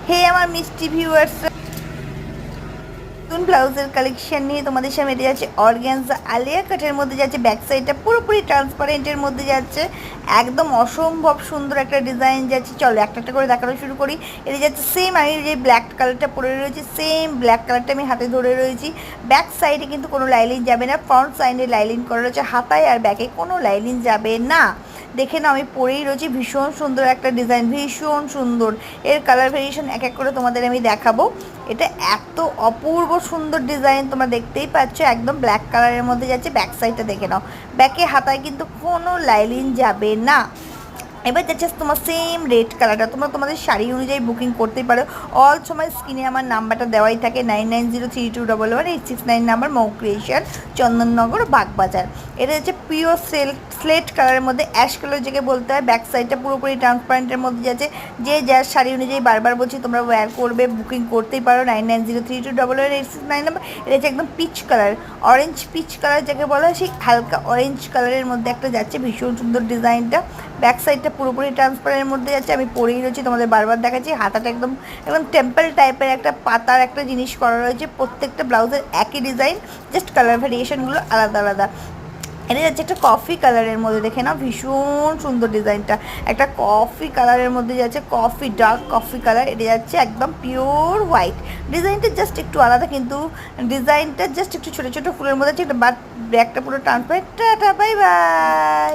হে আমার মিষ্টি ভিউয়ার্স, নতুন ব্লাউজের কালেকশন নিয়ে তোমাদের সামনে এটা যাচ্ছে অর্গানজা আলিয়া কাটের মধ্যে যাচ্ছে, ব্যাক সাইডটা পুরোপুরি ট্রান্সপারেন্টের মধ্যে যাচ্ছে, একদম অসম্ভব সুন্দর একটা ডিজাইন যাচ্ছে। চলো একটা একটা করে দেখানো শুরু করি। এটা যাচ্ছে সেম, আমি যে ব্ল্যাক কালারটা পরে রয়েছি সেম ব্ল্যাক কালারটা আমি হাতে ধরে রয়েছি। ব্যাক সাইডে কিন্তু কোনো লাইলিন যাবে না, ফ্রন্ট সাইডে লাইলিন করা রয়েছে, হাতায় আর ব্যাকে কোনো লাইলিন যাবে না। দেখে না, আমি পরেই রয়েছি, ভীষণ সুন্দর একটা ডিজাইন, ভীষণ সুন্দর। এর কালার ভেরিয়েশন এক এক করে তোমাদের আমি দেখাবো। এটা এত অপূর্ব সুন্দর ডিজাইন, তোমরা দেখতেই পাচ্ছ, একদম ব্ল্যাক কালারের মধ্যে যাচ্ছে। ব্যাক সাইডটা দেখে নাও, ব্যাকে হাতায় কিন্তু কোনো লাইলিন যাবে না। এবার যাচ্ছে তোমার সেম রেড কালারটা, তোমরা তোমাদের শাড়ি অনুযায়ী বুকিং করতেই পারো। অল সময় স্ক্রিনে আমার নাম্বারটা দেওয়াই থাকে, 9903211869 নাম্বার, মৌ ক্রিয়েশন, চন্দননগর, বাগবাজার। এটা হচ্ছে পিওর স্লেট কালারের মধ্যে, অ্যাশ কালার যেকে বলতে হয়। ব্যাক সাইডটা পুরোপুরি ট্রান্সপারেন্টের মধ্যে যাচ্ছে। যে যার শাড়ি অনুযায়ী বারবার বলছি তোমরা ওয়্যার করবে, বুকিং করতেই পারো। 9903211869 নাম্বার। এটা হচ্ছে একদম peach colour, orange peach colour যাকে বলা হয়, সেই হালকা অরেঞ্জ কালারের মধ্যে একটা যাচ্ছে, ভীষণ সুন্দর ডিজাইনটা। ব্যাক সাইডটা পুরোপুরি ট্রান্সপারেন্টের মধ্যে যাচ্ছে, আমি পরেই রয়েছি, তোমাদের বারবার দেখাচ্ছি। হাতাটা একদম একদম টেম্পল টাইপের একটা পাতার একটা জিনিস করা রয়েছে। প্রত্যেকটা ব্লাউজের একই ডিজাইন, জাস্ট কালার ভ্যারিয়েশনগুলো আলাদা আলাদা। এটা যাচ্ছে একটা কফি কালারের মধ্যে, দেখে না ভীষণ সুন্দর ডিজাইনটা। একটা কফি কালারের মধ্যে যাচ্ছে, কফি ডার্ক কফি কালার। এটা যাচ্ছে একদম পিওর হোয়াইট। ডিজাইনটা জাস্ট একটু আলাদা, কিন্তু ডিজাইনটা জাস্ট একটু ছোটো ছোটো ফুলের মধ্যে আছে, বাট ব্যাকটা পুরো ট্রান্সপারেন্ট। Tata, bye bye.